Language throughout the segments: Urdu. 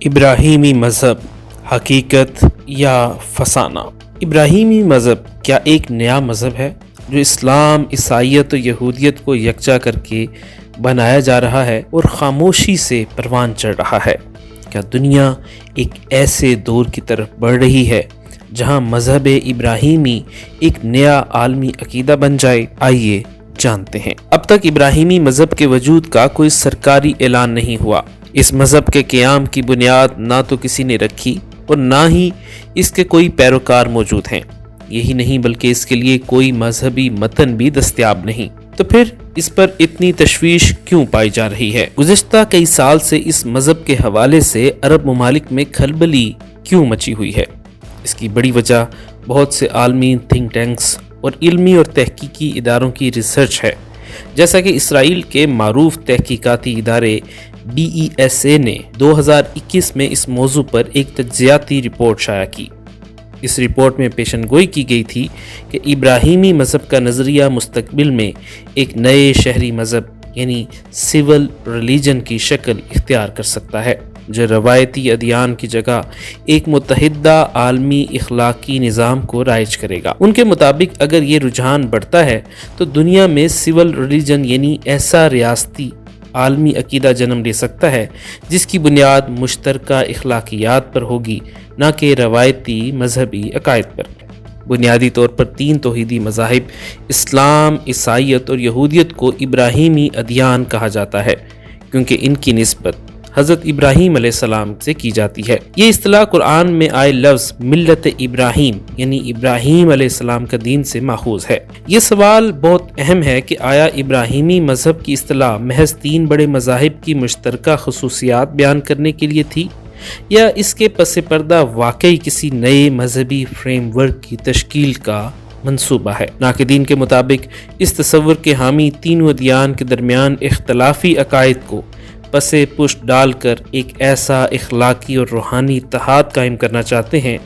ابراہیمی مذہب، حقیقت یا فسانہ؟ ابراہیمی مذہب کیا ایک نیا مذہب ہے جو اسلام، عیسائیت اور یہودیت کو یکجا کر کے بنایا جا رہا ہے اور خاموشی سے پروان چڑھ رہا ہے؟ کیا دنیا ایک ایسے دور کی طرف بڑھ رہی ہے جہاں مذہب ابراہیمی ایک نیا عالمی عقیدہ بن جائے؟ آئیے جانتے ہیں۔ اب تک ابراہیمی مذہب کے وجود کا کوئی سرکاری اعلان نہیں ہوا۔ اس مذہب کے قیام کی بنیاد نہ تو کسی نے رکھی اور نہ ہی اس کے کوئی پیروکار موجود ہیں۔ یہی نہیں بلکہ اس کے لیے کوئی مذہبی متن بھی دستیاب نہیں۔ تو پھر اس پر اتنی تشویش کیوں پائی جا رہی ہے؟ گزشتہ کئی سال سے اس مذہب کے حوالے سے عرب ممالک میں کھلبلی کیوں مچی ہوئی ہے؟ اس کی بڑی وجہ بہت سے عالمی تھنک ٹینکس اور علمی اور تحقیقی اداروں کی ریسرچ ہے۔ جیسا کہ اسرائیل کے معروف تحقیقاتی ادارے BESA نے 2021 میں اس موضوع پر ایک تجزیاتی رپورٹ شائع کی۔ اس رپورٹ میں پیشن گوئی کی گئی تھی کہ ابراہیمی مذہب کا نظریہ مستقبل میں ایک نئے شہری مذہب یعنی سول ریلیجن کی شکل اختیار کر سکتا ہے، جو روایتی ادیان کی جگہ ایک متحدہ عالمی اخلاقی نظام کو رائج کرے گا۔ ان کے مطابق اگر یہ رجحان بڑھتا ہے تو دنیا میں سول ریلیجن یعنی ایسا ریاستی عالمی عقیدہ جنم لے سکتا ہے جس کی بنیاد مشترکہ اخلاقیات پر ہوگی، نہ کہ روایتی مذہبی عقائد پر۔ بنیادی طور پر 3 توحیدی مذاہب اسلام، عیسائیت اور یہودیت کو ابراہیمی ادیان کہا جاتا ہے کیونکہ ان کی نسبت حضرت ابراہیم علیہ السلام سے کی جاتی ہے۔ یہ اصطلاح قرآن میں آئے لفظ ملت ابراہیم یعنی ابراہیم علیہ السلام کا دین سے ماخوذ ہے۔ یہ سوال بہت اہم ہے کہ آیا ابراہیمی مذہب کی اصطلاح محض 3 بڑے مذاہب کی مشترکہ خصوصیات بیان کرنے کے لیے تھی، یا اس کے پس پردہ واقعی کسی نئے مذہبی فریم ورک کی تشکیل کا منصوبہ ہے؟ ناقدین کے مطابق اس تصور کے حامی تینوں ادیان کے درمیان اختلافی عقائد کو پسے پشت ڈال کر ایک ایسا اخلاقی اور روحانی اتحاد قائم کرنا چاہتے ہیں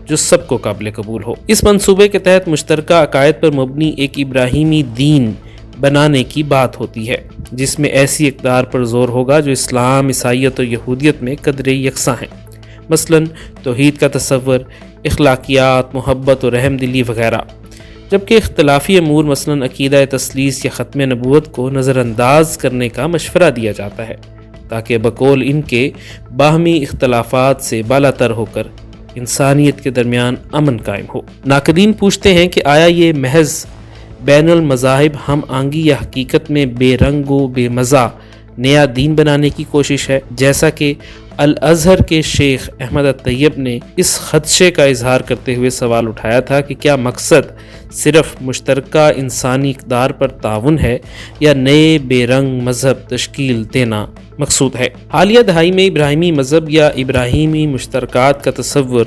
جو سب کو قابل قبول ہو۔ اس منصوبے کے تحت مشترکہ عقائد پر مبنی ایک ابراہیمی دین بنانے کی بات ہوتی ہے جس میں ایسی اقدار پر زور ہوگا جو اسلام، عیسائیت اور یہودیت میں قدرے یکساں ہیں، مثلا توحید کا تصور، اخلاقیات، محبت اور رحم دلی وغیرہ، جبکہ اختلافی امور مثلا عقیدہ تثلیث یا ختم نبوت کو نظر انداز کرنے کا مشورہ دیا جاتا ہے تاکہ بقول ان کے باہمی اختلافات سے بالا تر ہو کر انسانیت کے درمیان امن قائم ہو۔ ناقدین پوچھتے ہیں کہ آیا یہ محض بین المذاہب ہم آہنگی یا حقیقت میں بے رنگ و بے مزہ نیا دین بنانے کی کوشش ہے؟ جیسا کہ الازہر کے شیخ احمد الطیب نے اس خدشے کا اظہار کرتے ہوئے سوال اٹھایا تھا کہ کیا مقصد صرف مشترکہ انسانی اقدار پر تعاون ہے یا نئے بے رنگ مذہب تشکیل دینا مقصود ہے؟ حالیہ دہائی میں ابراہیمی مذہب یا ابراہیمی مشترکات کا تصور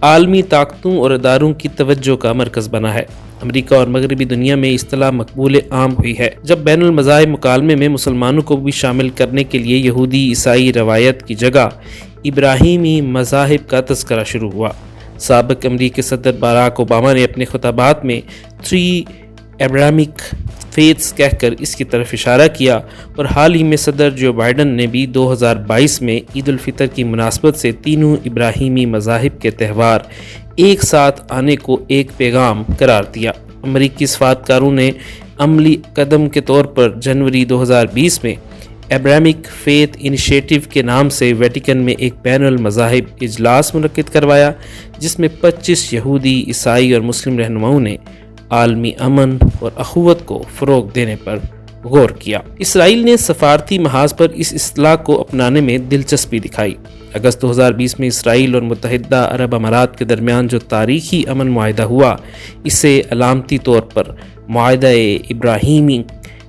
عالمی طاقتوں اور اداروں کی توجہ کا مرکز بنا ہے۔ امریکہ اور مغربی دنیا میں اصطلاح مقبول عام ہوئی ہے جب بین المذاہب مکالمے میں مسلمانوں کو بھی شامل کرنے کے لیے یہودی عیسائی روایت کی جگہ ابراہیمی مذاہب کا تذکرہ شروع ہوا۔ سابق امریکی صدر باراک اوباما نے اپنے خطابات میں 3 ابراہمک فیتھس کہہ کر اس کی طرف اشارہ کیا، اور حال ہی میں صدر جو بائیڈن نے بھی 2022 میں عید الفطر کی مناسبت سے تینوں ابراہیمی مذاہب کے تہوار ایک ساتھ آنے کو ایک پیغام قرار دیا۔ امریکی سفارتکاروں نے عملی قدم کے طور پر جنوری 2020 میں ابراہمک فیتھ انیشیٹو کے نام سے ویٹیکن میں ایک بین المذاہب اجلاس منعقد کروایا جس میں 25 یہودی، عیسائی اور مسلم رہنماؤں نے عالمی امن اور اخوت کو فروغ دینے پر غور کیا۔ اسرائیل نے سفارتی محاذ پر اس اصطلاح کو اپنانے میں دلچسپی دکھائی۔ اگست 2020 میں اسرائیل اور متحدہ عرب امارات کے درمیان جو تاریخی امن معاہدہ ہوا، اسے علامتی طور پر معاہدہ ابراہیمی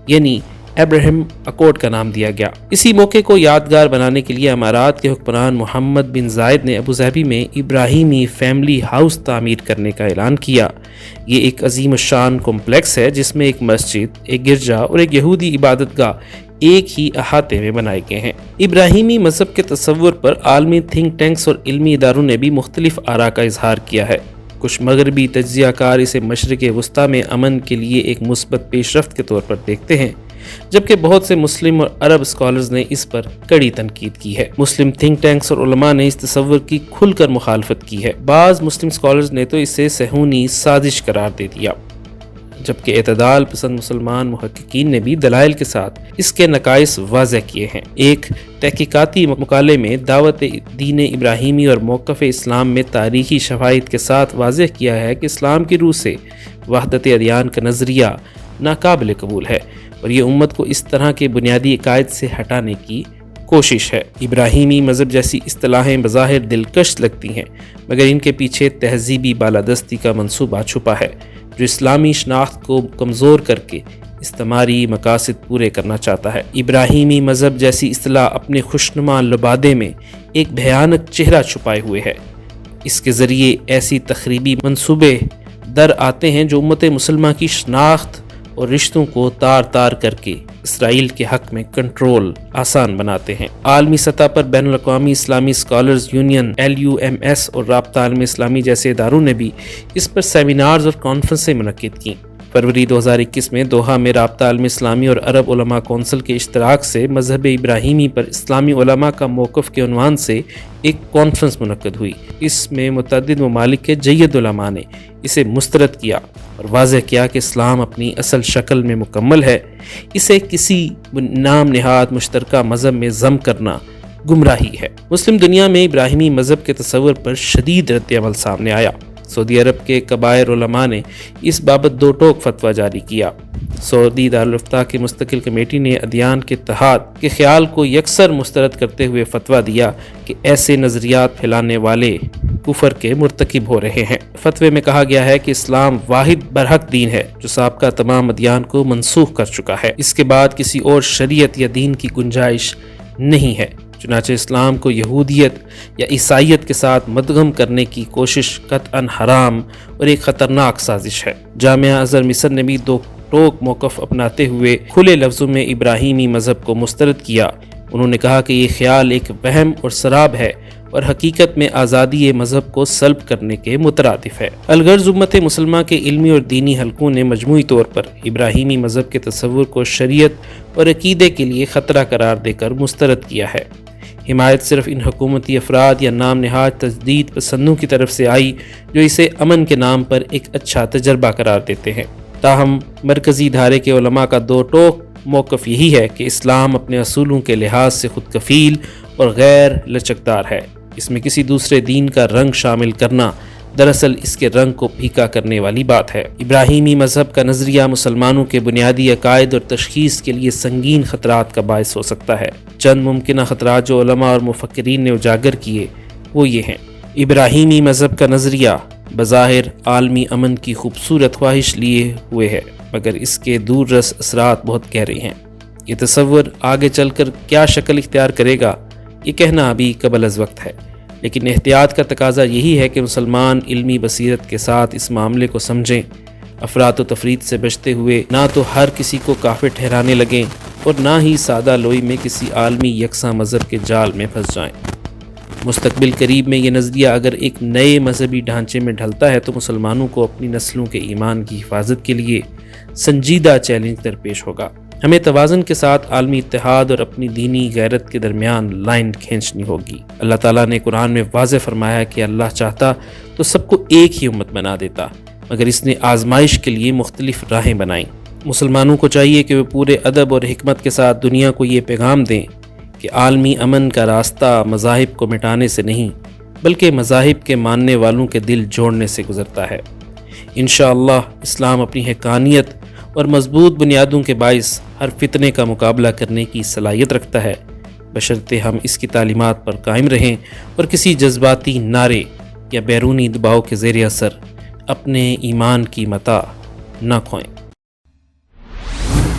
یعنی ابراہیم اکورڈ کا نام دیا گیا۔ اسی موقع کو یادگار بنانے کے لیے امارات کے حکمران محمد بن زائد نے ابوظہبی میں ابراہیمی فیملی ہاؤس تعمیر کرنے کا اعلان کیا۔ یہ ایک عظیم الشان کمپلیکس ہے جس میں ایک مسجد، ایک گرجا اور ایک یہودی عبادت گاہ ایک ہی احاطے میں بنائے گئے ہیں۔ ابراہیمی مذہب کے تصور پر عالمی تھنک ٹینکس اور علمی اداروں نے بھی مختلف آراء کا اظہار کیا ہے۔ کچھ مغربی تجزیہ کار اسے مشرق وسطیٰ میں امن کے لیے ایک مثبت پیش رفت کے طور پر دیکھتے ہیں، جبکہ بہت سے مسلم اور عرب اسکالرز نے اس پر کڑی تنقید کی ہے۔ مسلم تھنک ٹینکس اور علماء نے اس تصور کی کھل کر مخالفت کی ہے۔ بعض مسلم اسکالرز نے تو اسے صہیونی سازش قرار دے دیا، جبکہ اعتدال پسند مسلمان محققین نے بھی دلائل کے ساتھ اس کے نقائص واضح کیے ہیں۔ ایک تحقیقاتی مقالے میں دعوت دین ابراہیمی اور موقف اسلام میں تاریخی شواہد کے ساتھ واضح کیا ہے کہ اسلام کی روح سے وحدت ادیان کا نظریہ ناقابل قبول ہے اور یہ امت کو اس طرح کے بنیادی عقائد سے ہٹانے کی کوشش ہے۔ ابراہیمی مذہب جیسی اصطلاحیں بظاہر دلکش لگتی ہیں، مگر ان کے پیچھے تہذیبی بالادستی کا منصوبہ چھپا ہے جو اسلامی شناخت کو کمزور کر کے استعماری مقاصد پورے کرنا چاہتا ہے۔ ابراہیمی مذہب جیسی اصطلاح اپنے خوشنما لبادے میں ایک بھیانک چہرہ چھپائے ہوئے ہے۔ اس کے ذریعے ایسی تخریبی منصوبے در آتے ہیں جو امت مسلمہ کی شناخت اور رشتوں کو تار تار کر کے اسرائیل کے حق میں کنٹرول آسان بناتے ہیں۔ عالمی سطح پر بین الاقوامی اسلامی اسکالرز یونین LUMS اور رابطہ عالم اسلامی جیسے اداروں نے بھی اس پر سیمینارز اور کانفرنسیں منعقد کیں۔ فروری 2021 میں دوحہ میں رابطہ عالم اسلامی اور عرب علماء کونسل کے اشتراک سے مذہب ابراہیمی پر اسلامی علماء کا موقف کے عنوان سے ایک کانفرنس منعقد ہوئی۔ اس میں متعدد ممالک کے جید علماء نے اسے مسترد کیا اور واضح کیا کہ اسلام اپنی اصل شکل میں مکمل ہے۔ اسے کسی نام نہاد مشترکہ مذہب میں ضم کرنا گمراہی ہے۔ مسلم دنیا میں ابراہیمی مذہب کے تصور پر شدید رد عمل سامنے آیا۔ سعودی عرب کے کبائر علماء نے اس بابت دو ٹوک فتویٰ جاری کیا۔ سعودی دارالفتہ کی مستقل کمیٹی نے ادیان کے اتحاد کے خیال کو یکسر مسترد کرتے ہوئے فتویٰ دیا کہ ایسے نظریات پھیلانے والے کفر کے مرتکب ہو رہے ہیں۔ فتوے میں کہا گیا ہے کہ اسلام واحد برحق دین ہے جو سابقہ تمام ادیان کو منسوخ کر چکا ہے۔ اس کے بعد کسی اور شریعت یا دین کی گنجائش نہیں ہے۔ چنانچہ اسلام کو یہودیت یا عیسائیت کے ساتھ مدغم کرنے کی کوشش قطعاً حرام اور ایک خطرناک سازش ہے۔ جامعہ ازہر مصر نے بھی دو ٹوک موقف اپناتے ہوئے کھلے لفظوں میں ابراہیمی مذہب کو مسترد کیا۔ انہوں نے کہا کہ یہ خیال ایک وہم اور سراب ہے اور حقیقت میں آزادی مذہب کو سلب کرنے کے مترادف ہے۔ الغرض امت مسلمہ کے علمی اور دینی حلقوں نے مجموعی طور پر ابراہیمی مذہب کے تصور کو شریعت اور عقیدے کے لیے خطرہ قرار دے کر مسترد کیا ہے۔ حمایت صرف ان حکومتی افراد یا نام نہاد تجدید پسندوں کی طرف سے آئی جو اسے امن کے نام پر ایک اچھا تجربہ قرار دیتے ہیں۔ تاہم مرکزی دھارے کے علماء کا دو ٹوک موقف یہی ہے کہ اسلام اپنے اصولوں کے لحاظ سے خود کفیل اور غیر لچکدار ہے۔ اس میں کسی دوسرے دین کا رنگ شامل کرنا دراصل اس کے رنگ کو پھیکا کرنے والی بات ہے۔ ابراہیمی مذہب کا نظریہ مسلمانوں کے بنیادی عقائد اور تشخیص کے لیے سنگین خطرات کا باعث ہو سکتا ہے۔ چند ممکنہ خطرات جو علماء اور مفکرین نے اجاگر کیے وہ یہ ہیں۔ ابراہیمی مذہب کا نظریہ بظاہر عالمی امن کی خوبصورت خواہش لیے ہوئے ہے، مگر اس کے دور رس اثرات بہت گہرے ہیں۔ یہ تصور آگے چل کر کیا شکل اختیار کرے گا یہ کہنا ابھی قبل از وقت ہے، لیکن احتیاط کا تقاضا یہی ہے کہ مسلمان علمی بصیرت کے ساتھ اس معاملے کو سمجھیں، افراط و تفریط سے بچتے ہوئے نہ تو ہر کسی کو کافر ٹھہرانے لگیں اور نہ ہی سادہ لوئی میں کسی عالمی یکساں مذہب کے جال میں پھنس جائیں۔ مستقبل قریب میں یہ نظریہ اگر ایک نئے مذہبی ڈھانچے میں ڈھلتا ہے تو مسلمانوں کو اپنی نسلوں کے ایمان کی حفاظت کے لیے سنجیدہ چیلنج درپیش ہوگا۔ ہمیں توازن کے ساتھ عالمی اتحاد اور اپنی دینی غیرت کے درمیان لائن کھینچنی ہوگی۔ اللہ تعالیٰ نے قرآن میں واضح فرمایا کہ اللہ چاہتا تو سب کو ایک ہی امت بنا دیتا، مگر اس نے آزمائش کے لیے مختلف راہیں بنائیں۔ مسلمانوں کو چاہیے کہ وہ پورے ادب اور حکمت کے ساتھ دنیا کو یہ پیغام دیں کہ عالمی امن کا راستہ مذاہب کو مٹانے سے نہیں بلکہ مذاہب کے ماننے والوں کے دل جوڑنے سے گزرتا ہے۔ انشاءاللہ اسلام اپنی حقانیت اور مضبوط بنیادوں کے باعث ہر فتنے کا مقابلہ کرنے کی صلاحیت رکھتا ہے، بشرطے ہم اس کی تعلیمات پر قائم رہیں اور کسی جذباتی نعرے یا بیرونی دباؤ کے زیر اثر اپنے ایمان کی متاع نہ کھوئیں۔